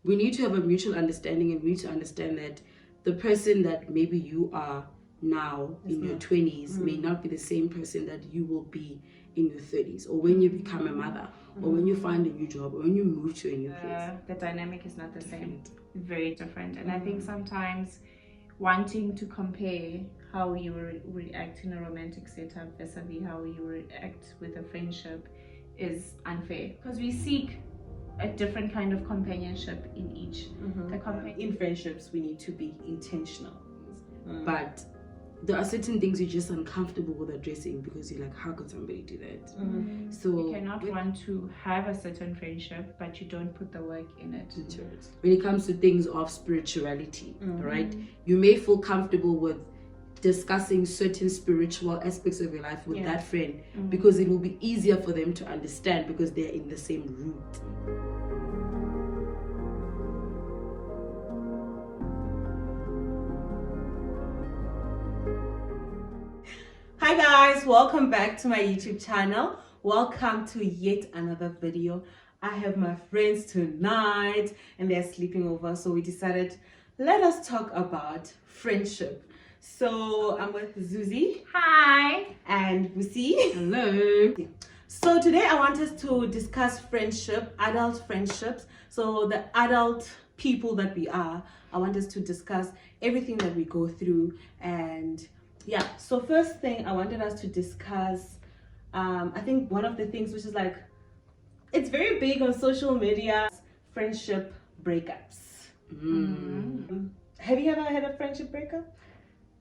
we need to have a mutual understanding, and we need to understand that the person that maybe you are now in your 20s may not be the same person that you will be in your 30s, or when you become a mother, or when you find a new job, or when you move to a new place. The dynamic is not the same. Very different. And I think sometimes wanting to compare how you react in a romantic setup vis-a-vis how you react with a friendship is unfair, because we seek a different kind of companionship in each. In friendships, we need to be intentional. But there are certain things you're just uncomfortable with addressing, because you're like, how could somebody do that? So you cannot want to have a certain friendship, but you don't put the work in it. When it comes to things of spirituality, right? You may feel comfortable with discussing certain spiritual aspects of your life with that friend, because it will be easier for them to understand, because they're in the same route. Hi guys, welcome back to my YouTube channel. Welcome to yet another video. I have my friends tonight and they're sleeping over, so we decided let us talk about friendship. So I'm with Zuzi. Hi. And Busi. Hello. So today I want us to discuss friendship, adult friendships. So the adult people that we are, I want us to discuss everything that we go through. And yeah, so first thing I wanted us to discuss, I think one of the things which is like, it's very big on social media, friendship breakups. Have you ever had a friendship breakup?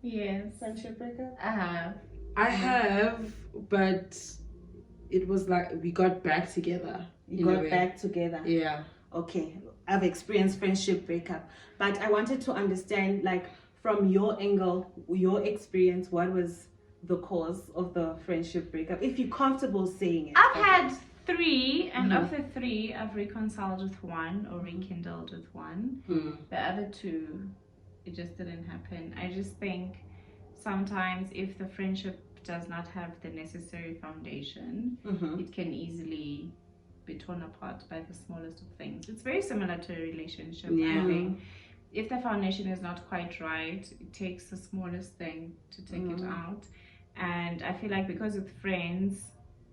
Yes. Friendship breakup? I I have, but it was like we got back together. You got back together? Yeah. Okay, I've experienced friendship breakup, but I wanted to understand, like, from your angle, your experience, what was the cause of the friendship breakup, if you're comfortable saying it. I've had 3, and of the 3 I've reconciled with 1 or rekindled with 1. The other 2, it just didn't happen. I just think sometimes if the friendship does not have the necessary foundation, it can easily be torn apart by the smallest of things. It's very similar to a relationship. I think if the foundation is not quite right, it takes the smallest thing to take it out. And I feel like because with friends,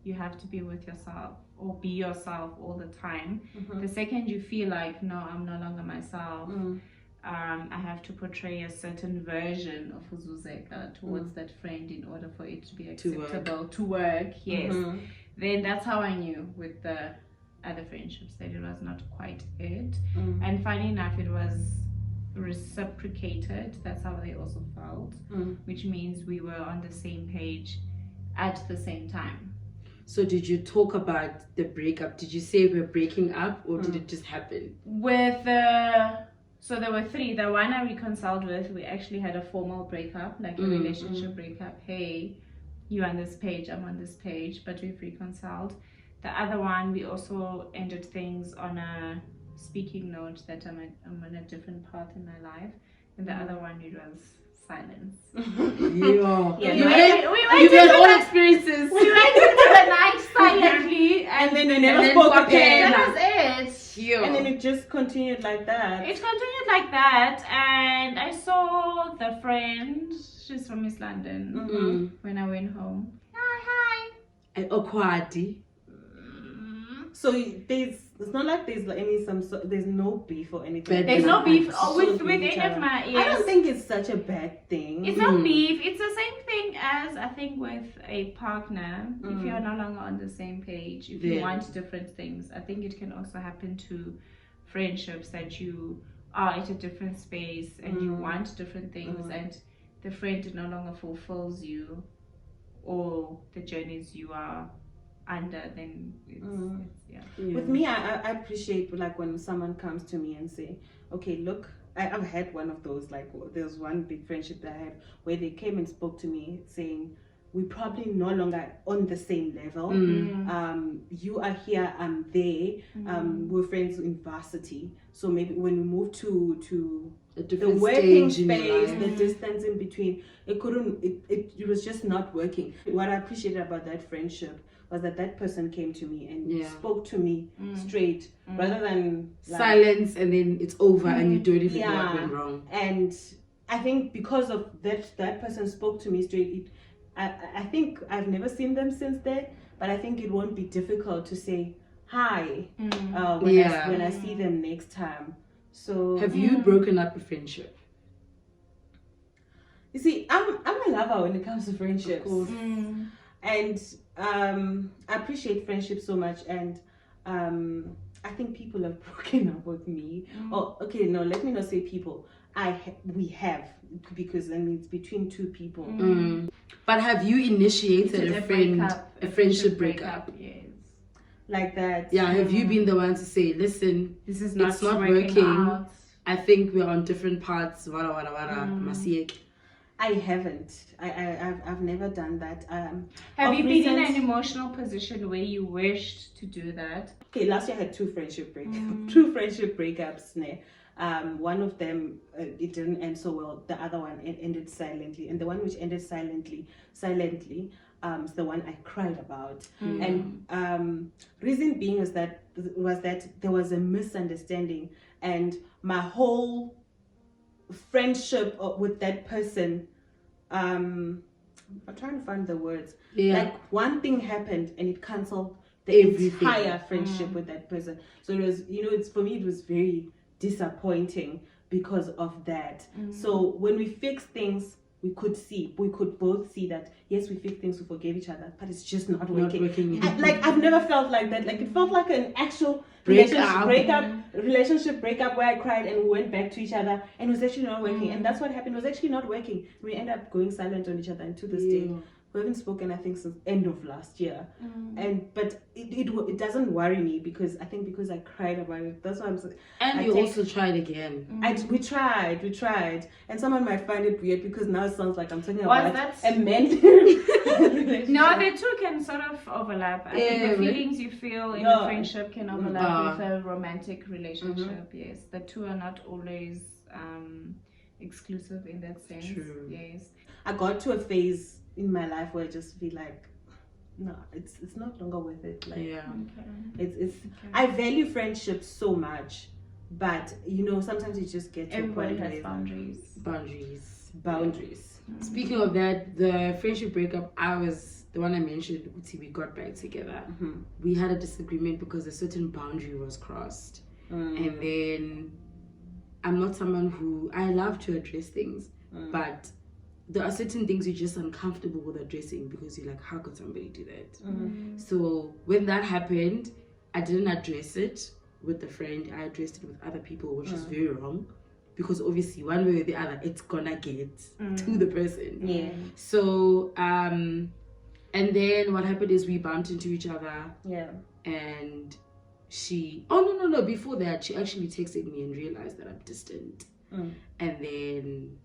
you have to be with yourself or be yourself all the time. The second you feel like, no, I'm no longer myself, I have to portray a certain version of Uzuzeka towards that friend in order for it to be acceptable, to work, yes. Then that's how I knew with the other friendships that it was not quite it. And funny enough, it was reciprocated. That's how they also felt, which means we were on the same page at the same time. So did you talk about the breakup? Did you say we're breaking up, or did it just happen? With so there were 3. The one I reconciled with, we actually had a formal breakup, like a relationship breakup. Hey, you're on this page, I'm on this page, but we've reconciled. The other one, we also ended things on a speaking note that I'm on a different path in my life. And the other one, it was silence. You had all experiences. We went into the night silently, and then we never spoke again. That was it. And then it just continued like that. It continued like that, and I saw the friend. She's from East London. When I went home. Hi. And awkward. So it's not like there's there's no beef or anything. There's no beef with any of my. Yes. I don't think it's such a bad thing. It's not beef. It's the same thing as I think with a partner. If you are no longer on the same page, if you want different things, I think it can also happen to friendships, that you are at a different space and you want different things, and the friend no longer fulfills you or the journeys you are under. Then With me, I appreciate, like, when someone comes to me and say, okay, look, I've had one of those, like, there's one big friendship that I had where they came and spoke to me saying, we're probably no longer on the same level. You are here, I'm there. We're friends in varsity, so maybe when we move to the working space, the distance in between, it was just not working. What I appreciated about that friendship was that person came to me and spoke to me straight, rather than like, silence, and then it's over and you don't even know what went wrong. And I think because of that person spoke to me straight, I think I've never seen them since then, but I think it won't be difficult to say hi when I see them next time. So have you broken up a friendship? You see, I'm a lover when it comes to friendships. Of course. And I appreciate friendship so much, and I think people have broken up with me. Oh, okay, no, let me not say people. We have, because I mean it's between two people. But have you initiated a friendship breakup? Yes. Like that. Yeah, have you been the one to say, listen, this is not, it's not working. Out. I think we're on different paths. I haven't. I've never done that. Have you been in an emotional position where you wished to do that? Okay, last year I had two friendship breakups. One of them it didn't end so well. The other one it ended silently, and the one which ended silently is the one I cried about. And reason being was that there was a misunderstanding, and my whole friendship with that person, I'm trying to find the words. Like one thing happened and it canceled the entire friendship with that person. So it was, it's for me it was very disappointing because of that. So when we fixed things, we could both see that yes, we fixed things, we forgave each other, but it's just not working. I've never felt like that. Like it felt like an actual relationship breakup where I cried and we went back to each other and it was actually not working. And that's what happened. It was actually not working. We ended up going silent on each other, and to this day we haven't spoken, I think, since end of last year. But it doesn't worry me because I think because I cried about it. That's why I'm saying. And you also tried again. We tried, and someone might find it weird because now it sounds like I'm talking about a mended relationship. No, the two can sort of overlap. I think the feelings you feel in a friendship can overlap with a romantic relationship. Yes, the two are not always exclusive in that sense. True. Yes, I got to a phase in my life where I just feel like, no, it's no longer worth it. Like, it's I value friendships so much, but sometimes you just get to everybody a point has boundaries. Speaking of that, the friendship breakup, the one I mentioned, we got back together. We had a disagreement because a certain boundary was crossed, and then I'm not someone who I love to address things, but there are certain things you're just uncomfortable with addressing because you're like, how could somebody do that? So when that happened, I didn't address it with the friend. I addressed it with other people, which is very wrong, because obviously one way or the other it's gonna get to the person. So and then what happened is we bumped into each other, and she before that she actually texted me and realized that I'm distant, and then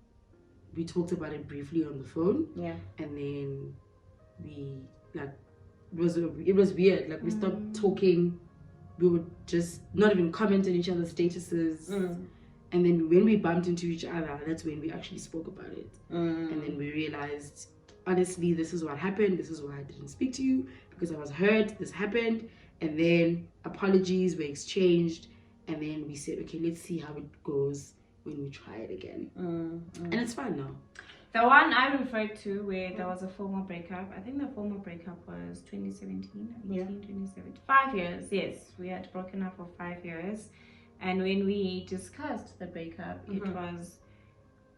we talked about it briefly on the phone. And then we it was weird. Like we stopped talking. We would just not even comment on each other's statuses. And then when we bumped into each other, that's when we actually spoke about it. And then we realized, honestly, this is what happened. This is why I didn't speak to you, because I was hurt. This happened. And then apologies were exchanged. And then we said, okay, let's see how it goes when we try it again. And it's fine now. The one I referred to where there was a formal breakup, I think the formal breakup was 2017, 2017. 5 years, yes. We had broken up for 5 years. And when we discussed the breakup,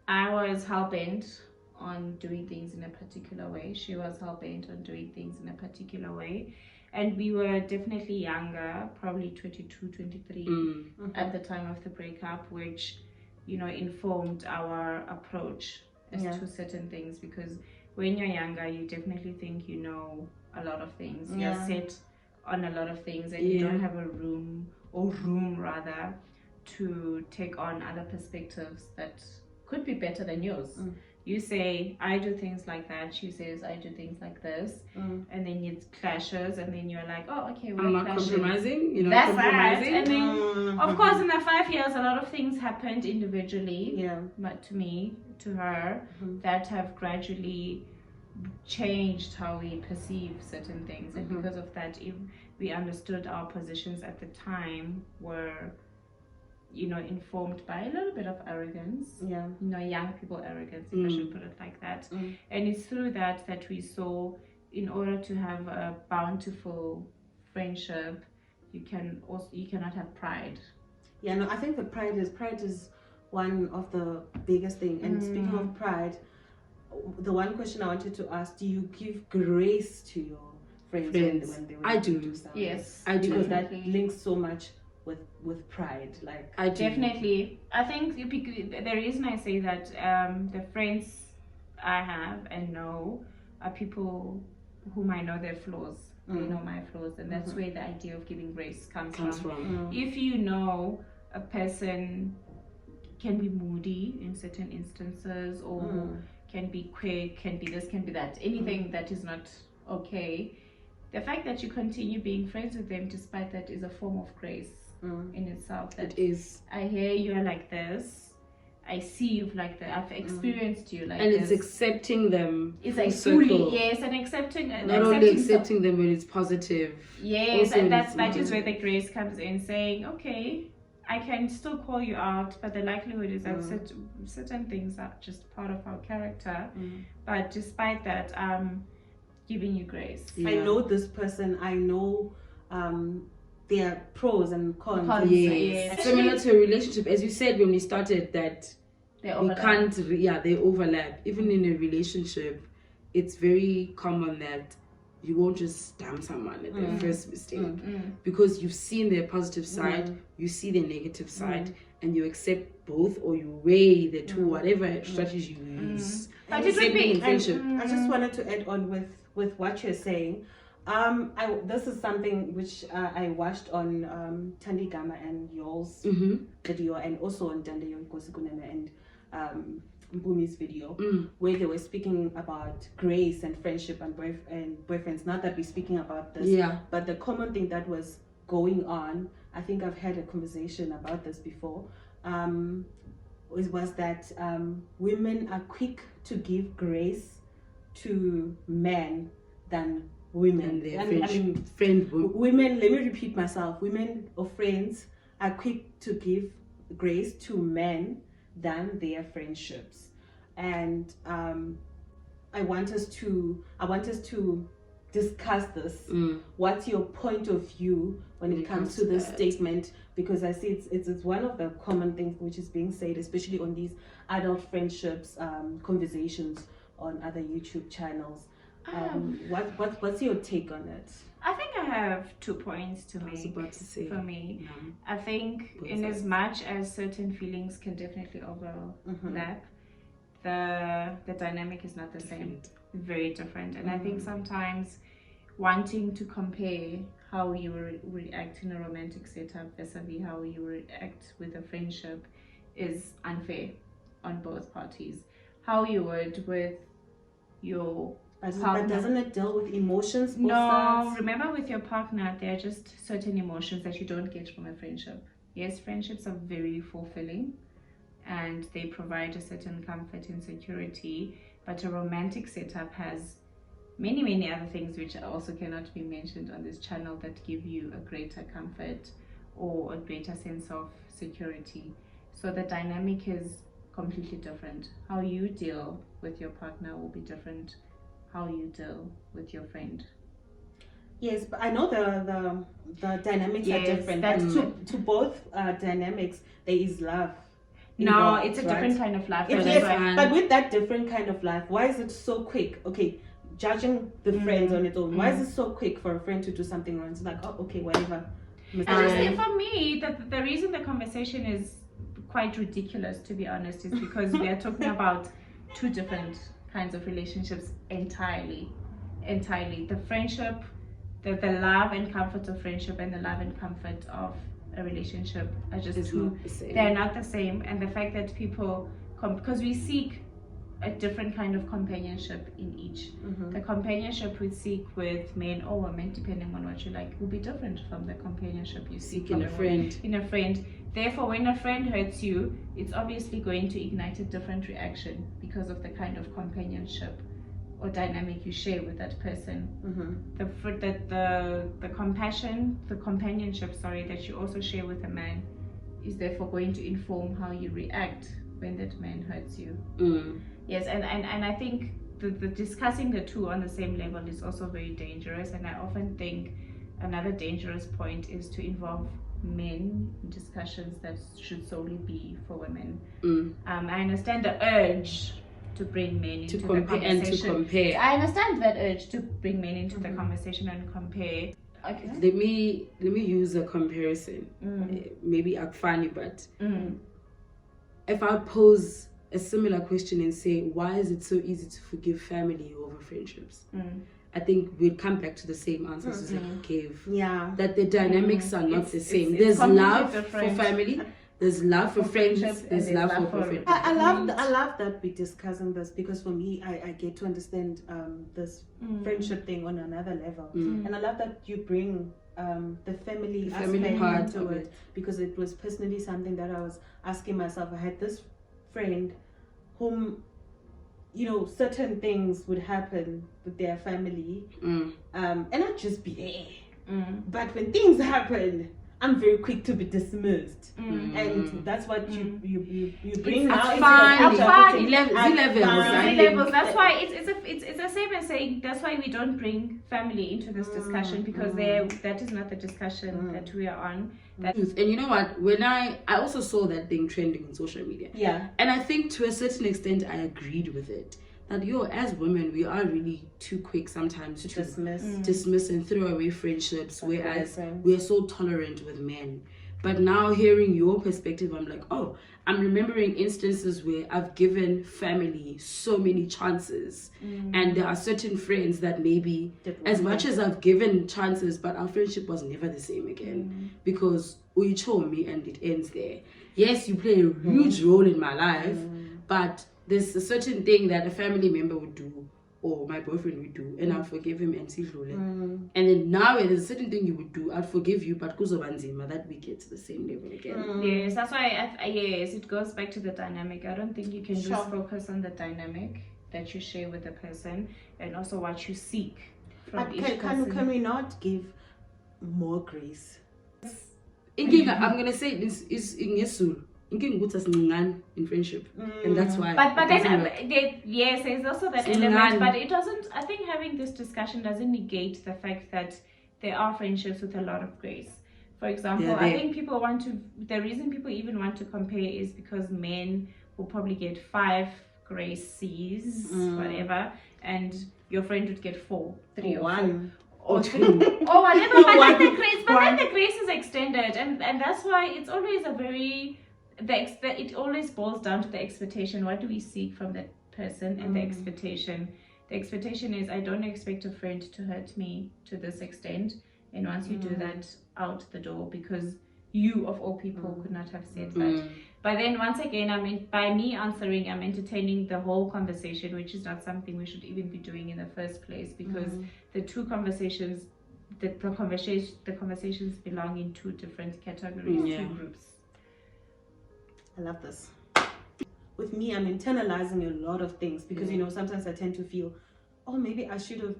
I was hell-bent on doing things in a particular way. She was hell-bent on doing things in a particular way. And we were definitely younger, probably 22, 23 at the time of the breakup, which informed our approach as to certain things, because when you're younger you definitely think you know a lot of things, you're set on a lot of things, and you don't have a room rather to take on other perspectives that could be better than yours. You say, I do things like that. She says, I do things like this. And then it clashes, and then you're like, oh, okay, we're not compromising. That's compromising. Right. And then, of course, in the 5 years, a lot of things happened individually. But to me, to her, that have gradually changed how we perceive certain things, and because of that, if we understood our positions at the time were, you know, informed by a little bit of arrogance. Yeah. You know, young people arrogance, if I should put it like that. And it's through that we saw, in order to have a bountiful friendship, you cannot have pride. Yeah, no, I think the pride is one of the biggest thing. And speaking of pride, the one question I wanted to ask: do you give grace to your friends. When they I do. Yes, I do. Because that links so much with pride. Like I do. Definitely. I think the reason I say that the friends I have and know are people whom I know their flaws. They know my flaws, and that's where the idea of giving grace comes from. If you know a person can be moody in certain instances, or can be quick, can be this, can be that, anything that is not okay, the fact that you continue being friends with them despite that is a form of grace in itself. That it is. I hear you are like this, I see you like that, I've experienced you like and this. it's accepting them. It's like fully, yes, and accepting. Not only accepting them when it's positive. Yes, and that is where the grace comes in, saying, okay, I can still call you out, but the likelihood is that certain things are just part of our character. But despite that, giving you grace. I know this person. I know their pros and cons. Yes. Similar to a relationship, as you said when we started, that we can't. They overlap. Even in a relationship, it's very common that you won't just damn someone at their first mistake because you've seen their positive side, you see their negative side, and you accept both, or you weigh the two, whatever strategy you use. But it would be friendship. I just wanted to add on with what you're saying. This is something which I watched on Thandi Gama and Yol's video, and also on Dande Yonkosukunene and Mpumi's video, where they were speaking about grace and friendship and boyfriends. Not that we're speaking about this, but the common thing that was going on, I think I've had a conversation about this before, was that women are quick to give grace to men than women. Women, let me repeat myself, women or friends are quick to give grace to men than their friendships. And I want us to discuss this. What's your point of view when it comes to this statement? Because I see it's one of the common things which is being said, especially on these adult friendships conversations on other YouTube channels. What's your take on it? I think I have 2 points to make. For me, I think in as much as certain feelings can definitely overlap, the dynamic is not the same. Very different. And I think sometimes wanting to compare how you react in a romantic setup vis-a-vis how you react with a friendship is unfair on both parties. How you would with your partner. But doesn't it deal with emotions? No, remember with your partner, there are just certain emotions that you don't get from a friendship. Yes, friendships are very fulfilling and they provide a certain comfort and security, but a romantic setup has many other things which also cannot be mentioned on this channel that give you a greater comfort or a greater sense of security. So the dynamic is completely different. How you deal with your partner will be different how you deal with your friend. Yes, but I know the dynamics are different. But to both dynamics, there is love. No, it's a different kind of love. But with that different kind of love, why is it so quick? Okay, judging the friends on its own, why is it so quick for a friend to do something wrong? It's like, oh, okay, whatever. For me, the reason the conversation is quite ridiculous, to be honest, is because we are talking about two different kinds of relationships entirely. The friendship, the love and comfort of friendship and the love and comfort of a relationship are just two. They're not the same. And the fact that people, because we seek a different kind of companionship in each. The companionship we seek with men or women, depending on what you like, will be different from the companionship you seek in a friend. Therefore, when a friend hurts you, it's obviously going to ignite a different reaction because of the kind of companionship or dynamic you share with that person. Mm-hmm. The compassion, the companionship, that you also share with a man is therefore going to inform how you react when that man hurts you. Yes, and I think the discussing the two on the same level is also very dangerous, and I often think another dangerous point is to involve men in discussions that should solely be for women. I understand the urge to bring men into the conversation and to compare. I understand that urge to bring men into the conversation and compare. Okay. Let me use a comparison. Maybe funny, but if I pose a similar question and say, why is it so easy to forgive family over friendships? I think we'd come back to the same answers as I gave. Yeah. That the dynamics are not the same. There's love for family, there's love for friends, there's love for friends. I love that we're discussing this, because for me, I get to understand this friendship thing on another level. And I love that you bring the family part into it, because it was personally something that I was asking myself. I had this friend whom, certain things would happen with their family, and I'd just be there. But when things happen, I'm very quick to be dismissed, and that's what you bring now. Levels. That's why it's the same as saying that's why we don't bring family into this discussion, because that is not the discussion that we are on. And you know what? When I also saw that thing trending on social media, and I think to a certain extent I agreed with it. That as women, we are really too quick sometimes to dismiss and throw away friendships, whereas we are so tolerant with men. But now hearing your perspective, I'm like, I'm remembering instances where I've given family so many chances, and there are certain friends that maybe, as much as I've given chances, but our friendship was never the same again, because you chose me and it ends there. Yes, you play a huge role in my life, but there's a certain thing that a family member would do or my boyfriend would do, and I'll forgive him and see through it. And then now there's a certain thing you would do, I'll forgive you, but kuzobanzima, that we get to the same level again. Yes, that's why it goes back to the dynamic. I don't think you can just focus on the dynamic that you share with the person, and also what you seek from each person. Can we not give more grace? I'm gonna say this is in Yesul. In friendship, and that's why. But then yes, there's also that element. But it doesn't. I think having this discussion doesn't negate the fact that there are friendships with a lot of grace. For example, I think people want to. The reason people even want to compare is because men will probably get 5 grace C's, whatever, and your friend would get 4, 3, or 1. Or 2 or whatever. But then the grace is extended, and that's why it's always a very. It always boils down to the expectation. What do we seek from that person? And the expectation is, I don't expect a friend to hurt me to this extent, and once you do that, out the door, because you of all people could not have said that. But then once again, by me answering, I'm entertaining the whole conversation, which is not something we should even be doing in the first place, because the two conversations, the conversations belong in 2 different categories, 2 groups. I love this. With me, I'm internalizing a lot of things, because sometimes I tend to feel, maybe I should have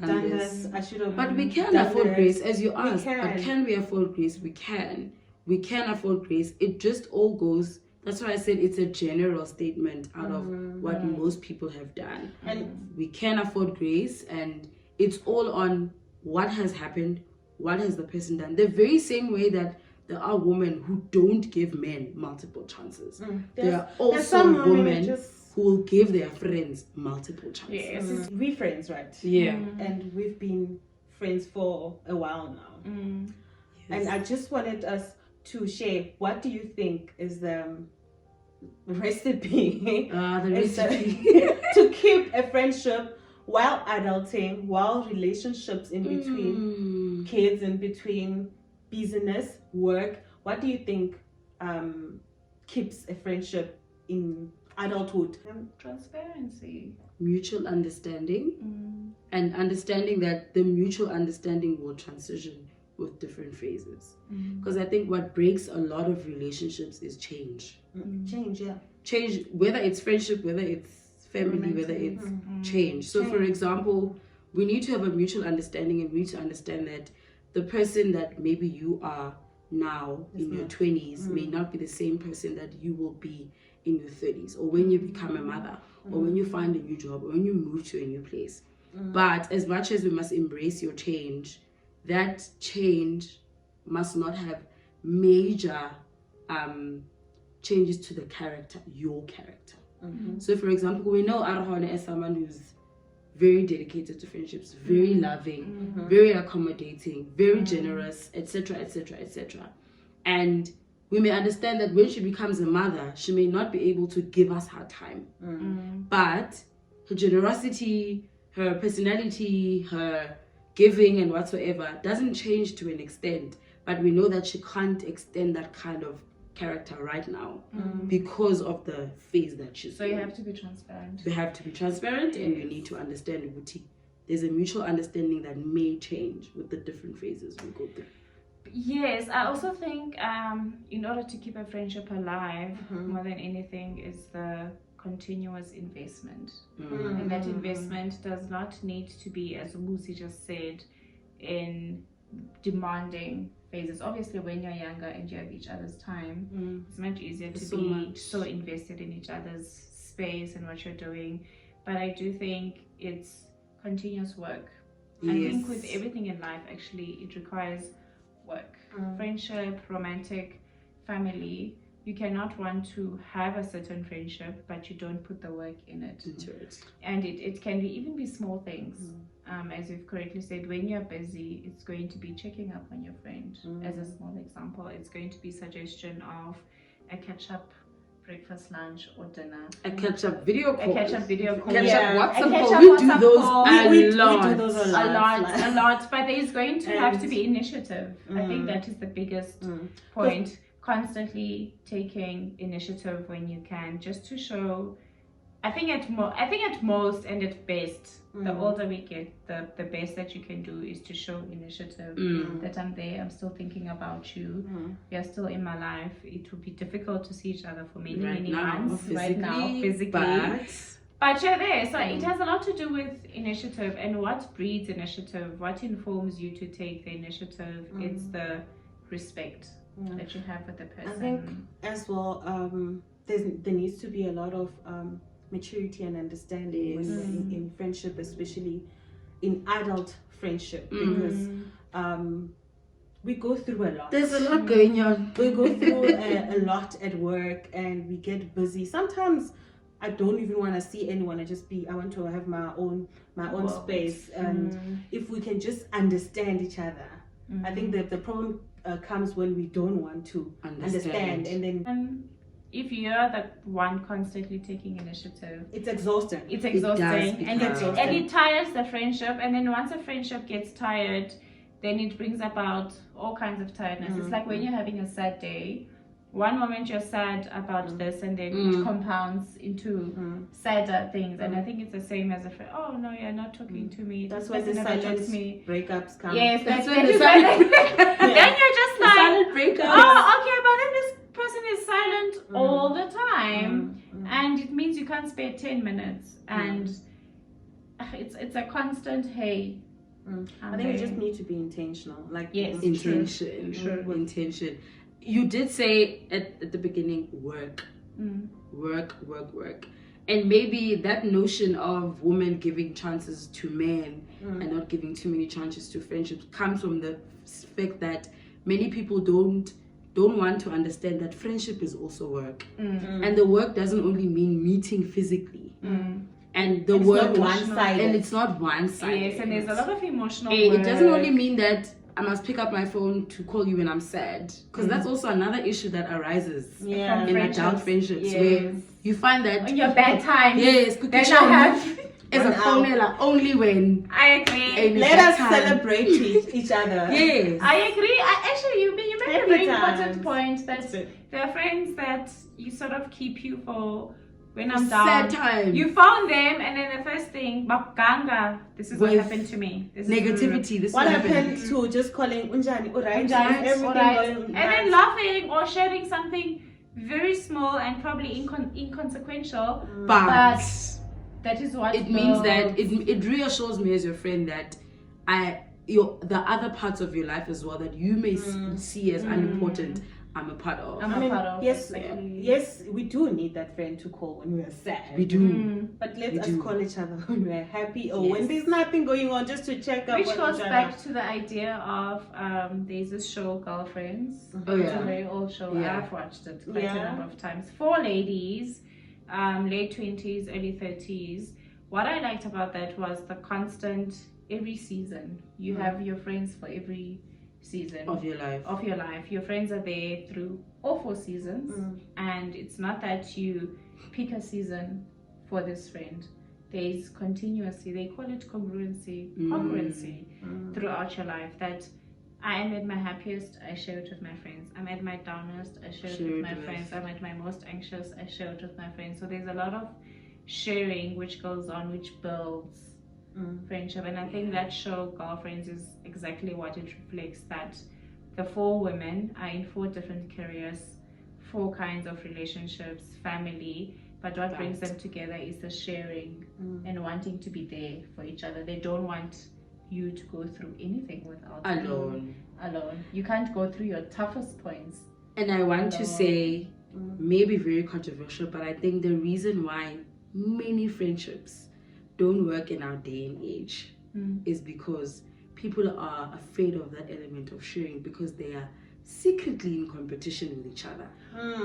done this. I should have. But we can afford grace, as you asked. But can we afford grace? We can. We can afford grace. It just all goes. That's why I said it's a general statement out of what most people have done. And we can afford grace, and it's all on what has happened, what has the person done. The very same way that there are women who don't give men multiple chances. There are also women who will give their friends multiple chances. Yes. We're friends, right? Yeah. And we've been friends for a while now. And I just wanted us to share, what do you think is the recipe, to keep a friendship while adulting, while relationships in between, kids in between, business, work? What do you think keeps a friendship in adulthood? Transparency, mutual understanding, and understanding that the mutual understanding will transition with different phases. Because I think what breaks a lot of relationships is change. Change, Change, whether it's friendship, whether it's family, whether it's change. So, for example, we need to have a mutual understanding, and we need to understand that the person that maybe you are now in your 20s may not be the same person that you will be in your 30s, or when you become a mother, or when you find a new job, or when you move to a new place. But as much as we must embrace your change, that change must not have major changes to the character, your character. So, for example, we know Arehone as someone who's very dedicated to friendships, very loving, very accommodating, very generous, etc., etc., etc. And we may understand that when she becomes a mother, she may not be able to give us her time. But her generosity, her personality, her giving and whatsoever doesn't change to an extent. But we know that she can't extend that kind of character right now because of the phase that she's in. So you have to be transparent. We have to be transparent, and we need to understand Uguti. There's a mutual understanding that may change with the different phases we go through. Yes, I also think in order to keep a friendship alive, more than anything, is the continuous investment. And that investment does not need to be, as Lucy just said, in demanding phases. Obviously, when you're younger and you have each other's time, it's much easier to be so invested in each other's space and what you're doing. But I do think it's continuous work. I think with everything in life, actually, it requires work. Friendship, romantic, family. You cannot want to have a certain friendship, but you don't put the work in it. And it can even be small things. As you've correctly said, when you're busy, it's going to be checking up on your friend. As a small example, it's going to be suggestion of a catch-up breakfast, lunch, or dinner. A catch-up video call. A catch-up video call. Catch-up WhatsApp catch-up call. We do WhatsApp those call. we do those a lot. But there's going to have to be initiative. I think that is the biggest point. Constantly taking initiative when you can, just to show. I think at most and at best, the older we get, the best that you can do is to show initiative. That I'm there, I'm still thinking about you. You're still in my life. It will be difficult to see each other for many months right now, physically. But you're there. So it has a lot to do with initiative and what breeds initiative, what informs you to take the initiative. It's the respect that you have with the person. I think as well, there needs to be a lot of maturity and understanding when you're in friendship, especially in adult friendship, because we go through a lot. There's a lot going on. We go through a lot at work, and we get busy. Sometimes I don't even want to see anyone. I want to have my own space. And if we can just understand each other, I think that the problem comes when we don't want to understand, and then if you're the one constantly taking initiative, it's exhausting. And it tires the friendship. And then once a friendship gets tired, then it brings about all kinds of tiredness. It's like when you're having a sad day. One moment you're sad about this, and then it compounds into sadder things. And I think it's the same as a friend. Oh no, you're not talking to me. That's why the silent breakups come. Yes, that's when the silent. Then you're just like, silent breakups. Oh, okay, but then this person is silent all the time, and it means you can't spare 10 minutes, and it's a constant hey. I think we just need to be intentional. Like intention. You did say at the beginning, work. And maybe that notion of women giving chances to men and not giving too many chances to friendships comes from the fact that many people don't want to understand that friendship is also work. And the work doesn't only mean meeting physically. And the work not one-sided. And it's not one-sided. Yes, and there's a lot of emotional work. It doesn't only mean that I must pick up my phone to call you when I'm sad, because that's also another issue that arises in adult friendships, where you find that on your bad time, then I have as a formula only when I agree. Let us celebrate each other. Yes, I agree. You made a very important point that there are friends that you sort of keep you for. When I'm down, sad time. You found them, and then the first thing, Bakanga, this is what happened to me. This negativity. This what happened to just calling Unjani, alright, and then laughing or sharing something very small and probably inconsequential, but That is what it means that it reassures me as your friend that the other parts of your life as well that you may see as unimportant, I'm a part of. Yes, we do need that friend to call when we are sad. We do. But let us call each other when we're happy or when there's nothing going on, just to check up. Which goes back to the idea of there's this show, Girlfriends. Oh yeah. It's a very old show. Yeah. I've watched it quite a number of times. 4 ladies, late 20s, early 30s. What I liked about that was the constant, every season, you have your friends for every season of your life. Your friends are there through all 4 seasons, and it's not that you pick a season for this friend. There's continuously, they call it congruency throughout your life, that I am at my happiest, I share it with my friends. I'm at my downest, I share it with my friends. I'm at my most anxious, I share it with my friends. So there's a lot of sharing which goes on, which builds friendship. And I think that show, Girlfriends, is exactly what it reflects, that the 4 women are in 4 different careers, 4 kinds of relationships, family, but what brings them together is the sharing and wanting to be there for each other. They don't want you to go through anything without alone. You can't go through your toughest points. And I want to say, maybe very controversial, but I think the reason why many friendships don't work in our day and age is because people are afraid of that element of sharing, because they are secretly in competition with each other.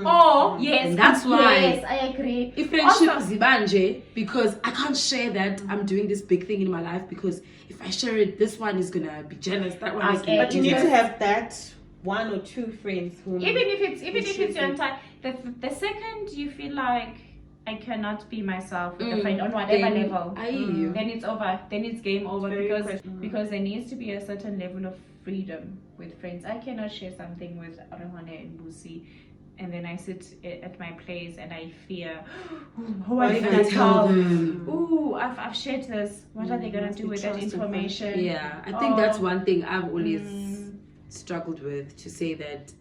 Oh yes, and that's why. Yes, I agree. If friendship is zibanje, because I can't share that I'm doing this big thing in my life, because if I share it, this one is gonna be jealous. That one is gonna be But you need to have that 1 or 2 friends who even if it's your entire the second you feel like I cannot be myself with a friend on whatever level, then it's over. Then it's game over, because there needs to be a certain level of freedom with friends. I cannot share something with Arehone and Busi, and then I sit at my place and I fear, what are they gonna tell? Ooh, I've shared this. What are they gonna do with that information? Yeah, I think that's one thing I've always struggled with, to say that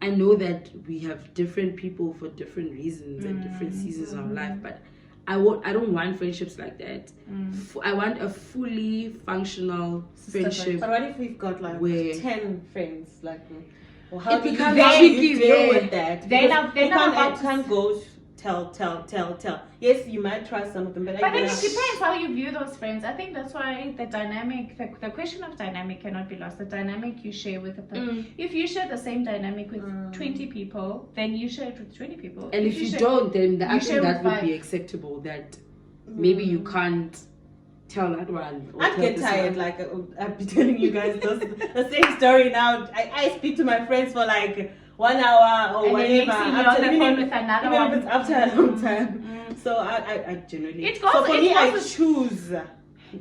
I know that we have different people for different reasons and different seasons of life, but I don't want friendships like that. I want a fully functional friendship. But what if we've got like 10 friends? Like, well, how it do becomes you deal with that? Then you can't go tell. Yes, you might trust some of them, but then it depends how you view those friends. I think that's why the dynamic, the question of dynamic cannot be lost. The dynamic you share with a person. If you share the same dynamic with 20 people, then you share it with 20 people. And if you don't, then I think that would be acceptable. That maybe you can't tell that one. I'd get tired. Like, I'll be telling you guys the same story now. I speak to my friends for like 1 hour or and whatever. After a long time. So I generally. It goes. So for me, I choose.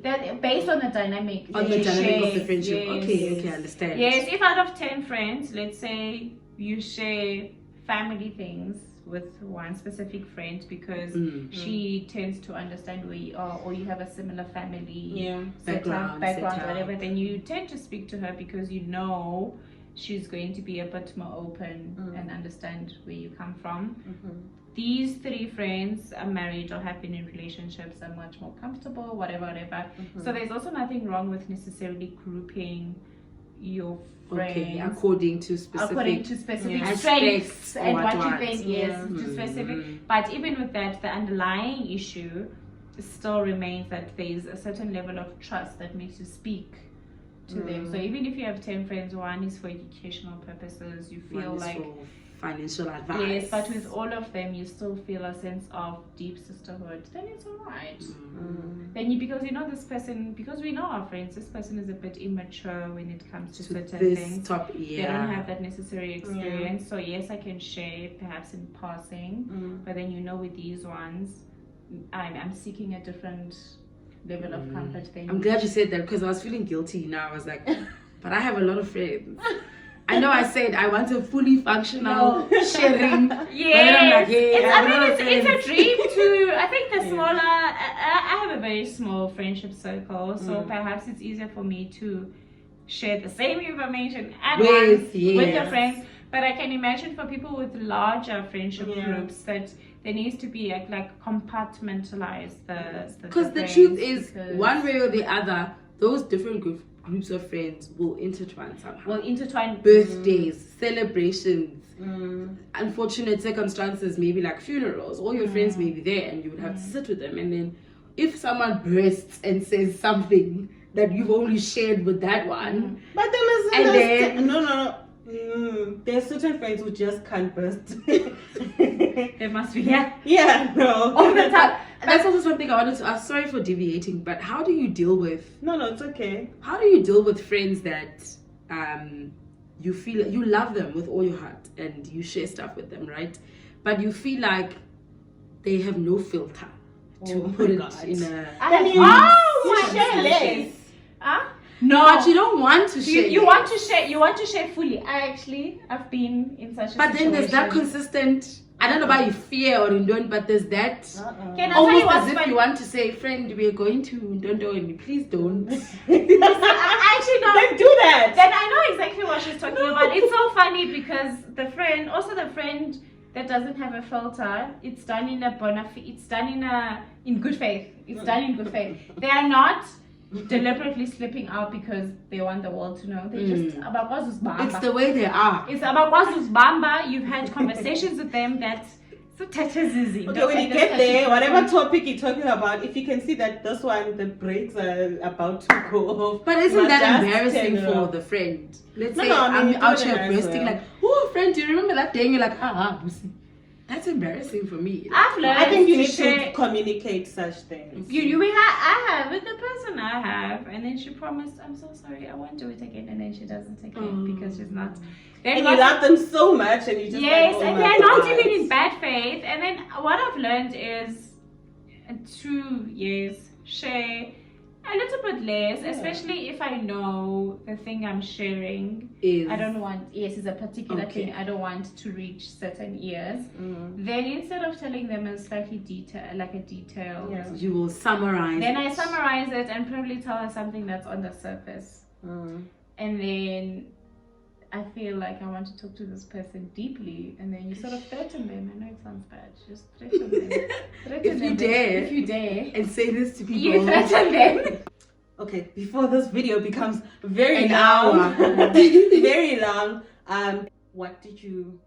That based on the dynamic. On the dynamic of the friendship. Yes. Okay, I understand. Yes, if out of 10 friends, let's say you share family things with one specific friend because she tends to understand where you are, or you have a similar family background, whatever, then you tend to speak to her because you know she's going to be a bit more open and understand where you come from. These 3 friends are married or have been in relationships, are much more comfortable, whatever. So there's also nothing wrong with necessarily grouping your friends according to specific strengths and what you think to specific. But even with that, the underlying issue still remains that there's a certain level of trust that makes you speak to them. So even if you have 10 friends, one is for educational purposes, you feel like financial advice. Yes, but with all of them, you still feel a sense of deep sisterhood. Then it's alright. Then because you know this person, because we know our friends, this person is a bit immature when it comes to certain things. They don't have that necessary experience. So yes, I can share perhaps in passing, but then with these ones, I'm seeking a different level of comfort. I'm glad you said that, because I was feeling guilty now. I was like, but I have a lot of friends. I know I said I want a fully functional sharing. Yes, it's a dream too. I think the smaller, I have a very small friendship circle, so perhaps it's easier for me to share the same information at once with your friends. But I can imagine for people with larger friendship groups that there needs to be like compartmentalize the because the friends, truth is, because one way or the other, those different groups of friends will intertwine somehow. will intertwine Birthdays, celebrations, unfortunate circumstances, maybe like funerals. All your friends may be there, and you would have to sit with them. And then, if someone bursts and says something that you've only shared with that one, but then no. There's certain friends who just can't burst. there must be no. all the time. That's also something I wanted to ask. Sorry for deviating, but how do you deal with? No, it's okay. How do you deal with friends that you feel you love them with all your heart and you share stuff with them, right? But you feel like they have no filter to put it in a. Share less. No, but you don't want to share. You want to share. You want to share fully. I've been in such a but situation. then there's that consistent. I don't know about you fear or don't, but there's that. Can I almost tell you as if you want to say, friend, we are going to don't, please don't. Actually, no. Don't do that. Then I know exactly what she's talking about. It's so funny because the friend that doesn't have a filter, it's done in a it's done in good faith. It's done in good faith. They are not deliberately slipping out because they want the world to know. They just It's the way they are. It's about bamba. You've had conversations with them that so easy. Okay, when you get there, whatever topic you're talking about, if you can see that this one, the brakes are about to go off. But isn't that embarrassing for the friend? Let's say I'm out here bursting like, oh, friend, do you remember that day? And you're like, that's embarrassing for me. I've learned. I think you need to communicate such things. I have with the person I have, and then she promised, I'm so sorry, I won't do it again, and then she doesn't take it because she's not. And you love them so much, and you just and they're not even in bad faith. And then what I've learned is to share a little bit less, especially if I know the thing I'm sharing I don't want is a particular thing I don't want to reach certain ears. Then instead of telling them a slightly detail, you will summarize. Then I summarize it and probably tell her something that's on the surface. And then I feel like I want to talk to this person deeply, and then you sort of threaten them. I know it sounds bad. Just threaten them. If you dare. And say this to people. You threaten them. Okay, before this video becomes very An long, hour. very long, what did you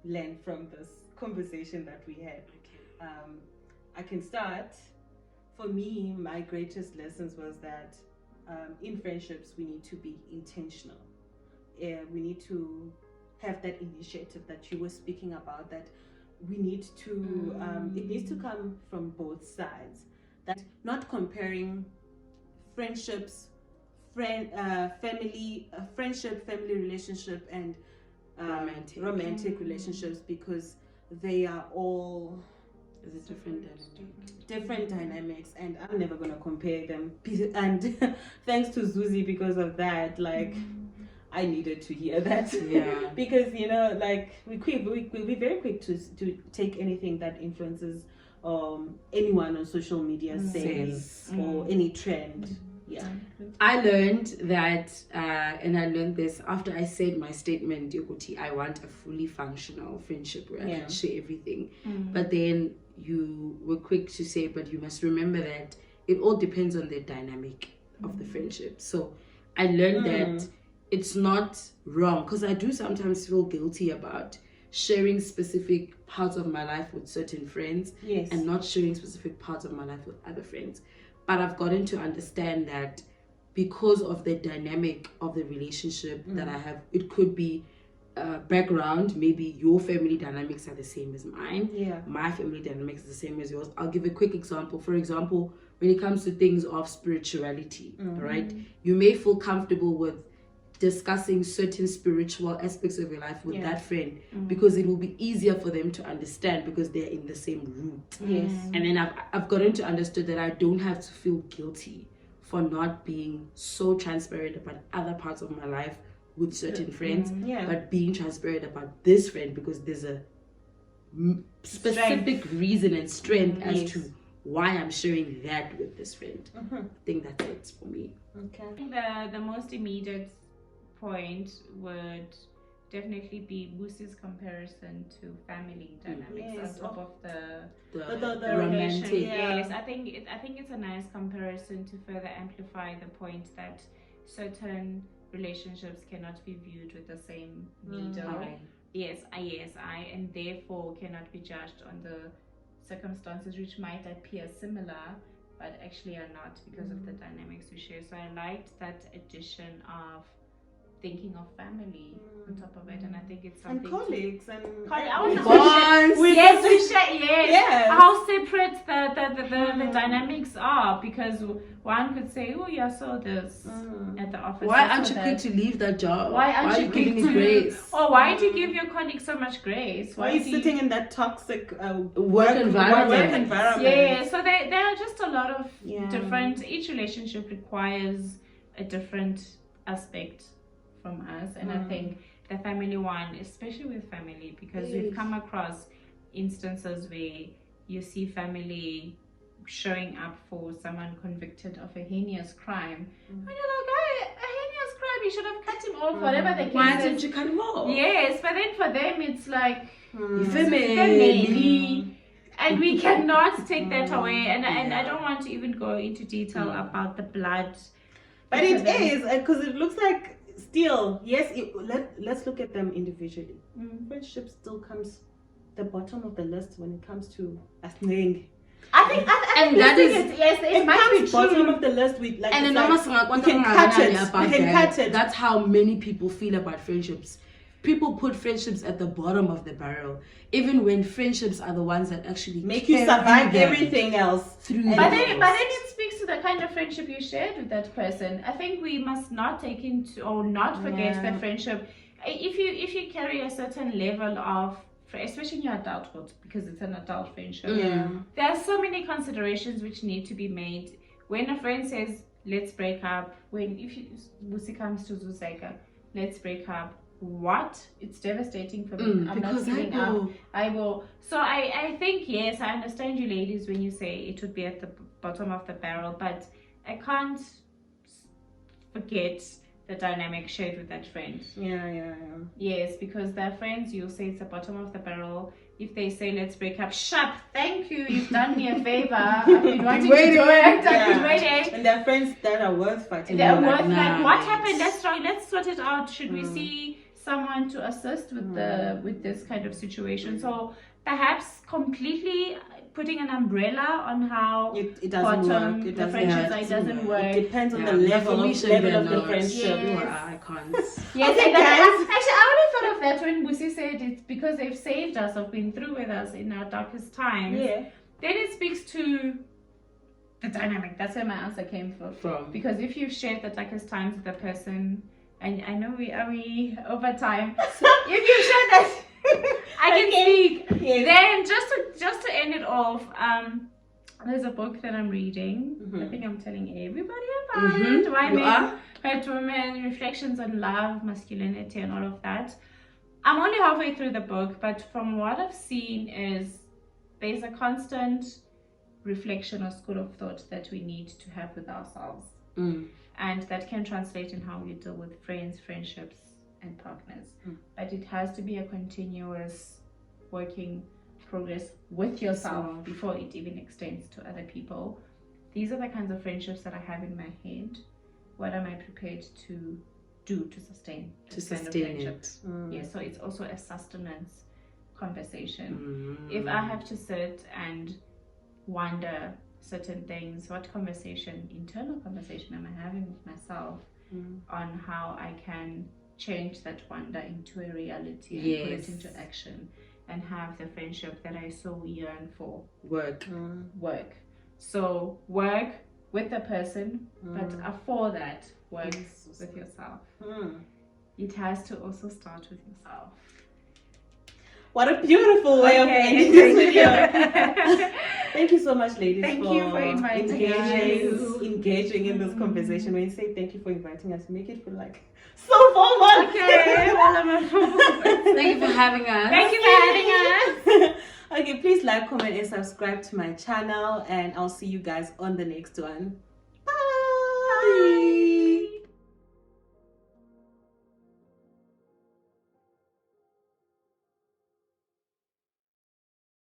learn from this conversation that we had? I can start. For me, my greatest lessons was that in friendships, we need to be intentional. We need to have that initiative that you were speaking about, that we need to it needs to come from both sides. That not comparing friendships, family relationship and romantic relationships, because they are all different dynamics, and I'm never gonna compare them. And thanks to Zuzi, because of that, I needed to hear that. Because we're very quick to take anything that influences anyone on social media says or any trend. I learned that, and I learned this after I said my statement, Yoguti, I want a fully functional friendship where I can share everything. But then you were quick to say, but you must remember that it all depends on the dynamic of the friendship. So I learned that it's not wrong, because I do sometimes feel guilty about sharing specific parts of my life with certain friends and not sharing specific parts of my life with other friends. But I've gotten to understand that because of the dynamic of the relationship that I have, it could be background. Maybe your family dynamics are the same as mine. My family dynamics are the same as yours. I'll give a quick example. For example, when it comes to things of spirituality, right? You may feel comfortable with discussing certain spiritual aspects of your life with that friend because it will be easier for them to understand because they're in the same route. And then I've gotten to understand that I don't have to feel guilty for not being so transparent about other parts of my life with certain friends, but being transparent about this friend because there's a specific reason and strength as to why I'm sharing that with this friend. I think that's it for me. The most immediate point would definitely be Busi's comparison to family dynamics Yes. on top of The romantic. relation. yeah. Yes, I think it's a nice comparison to further amplify the point that certain relationships cannot be viewed with the same needle. Yes, and therefore cannot be judged on the circumstances which might appear similar, but actually are not because of the dynamics we share. So I liked that addition of thinking of family on top of it, and I think it's something and colleagues and bonds. Yes, we share. Yes. Yes. How separate the dynamics are, because one could say, "Oh, yeah, so this at the office." Why aren't you quick to leave that job? Why aren't you giving quick me to grace? Or why do you give your colleagues so much grace? Why are you sitting in that toxic work environment? Yeah, so there are just a lot of Yeah. different. Each relationship requires a different aspect from us, and I think the family one, especially with family, because we've come across instances where you see family showing up for someone convicted of a heinous crime, and you're like, a heinous crime, you should have cut him off, whatever the case Why is. didn't you cut him off? Yes, but then for them it's like Family. and we cannot take that away, and I don't want to even go into detail about the blood, But it is, because it looks like still, yes, let's look at them individually. Friendship still comes the bottom of the list when it comes to a thing. I think it might be bottom true. of the list. We like, And it's then like, we can cut it. We can cut it. That's how many people feel about friendships. People put friendships at the bottom of the barrel, even when friendships are the ones that actually make you carry survive them everything else. But then it speaks to the kind of friendship you shared with that person. I think we must not take into or not forget that friendship. If you carry a certain level of, especially in your adulthood, because it's an adult friendship, there are so many considerations which need to be made. When a friend says, "Let's break up," if Busi comes to Zuseka, "Let's break up." What? It's devastating for me. I'm not giving up. I will. So I think, yes, I understand you ladies when you say it would be at the bottom of the barrel, but I can't forget the dynamic shared with that friend. Yeah. Yes, because they're friends, you'll say it's the bottom of the barrel. If they say, "Let's break up," shut, thank you, you've done me a favor. I've been wanting to do it. I've been waiting. And they're friends that are worth fighting. They're worth like, what happened? Let's sort it out. Should we see someone to assist with with this kind of situation? So perhaps completely putting an umbrella on how it doesn't work. It doesn't work. It depends on the level of the friendship. I can't. Yes, Okay, and actually, I only thought of that when Busi said it's because they've saved us or been through with us in our darkest times. Yeah. Then it speaks to the dynamic. That's where my answer came from. Because if you've shared the darkest times with a person, and I know we over time. If you shared that, I can speak. Yes. Then just to end it off, there's a book that I'm reading. I think I'm telling everybody about it. Why Men, Hurt Women, Reflections on Love, Masculinity, and all of that. I'm only halfway through the book, but from what I've seen is there's a constant reflection or school of thought that we need to have with ourselves. And that can translate in how we deal with friends, friendships, and partners. But it has to be a continuous working progress with yourself before it even extends to other people. These are the kinds of friendships that I have in my head. What am I prepared to do to sustain it? Yeah, so it's also a sustenance conversation. If I have to sit and wonder certain things, what internal conversation am I having with myself on how I can change that wonder into a reality and put it into action and have the friendship that I so yearn for work. So work with the person, but for that, work with yourself. It has to also start with yourself. What a beautiful way of ending this video. Thank you so much, ladies. Thank you for inviting us. Engaging in this conversation. When you say thank you for inviting us, make it feel like so formal. Okay, Thank you for having us. Thank you for having us. Okay, please like, comment, and subscribe to my channel, and I'll see you guys on the next one. Bye.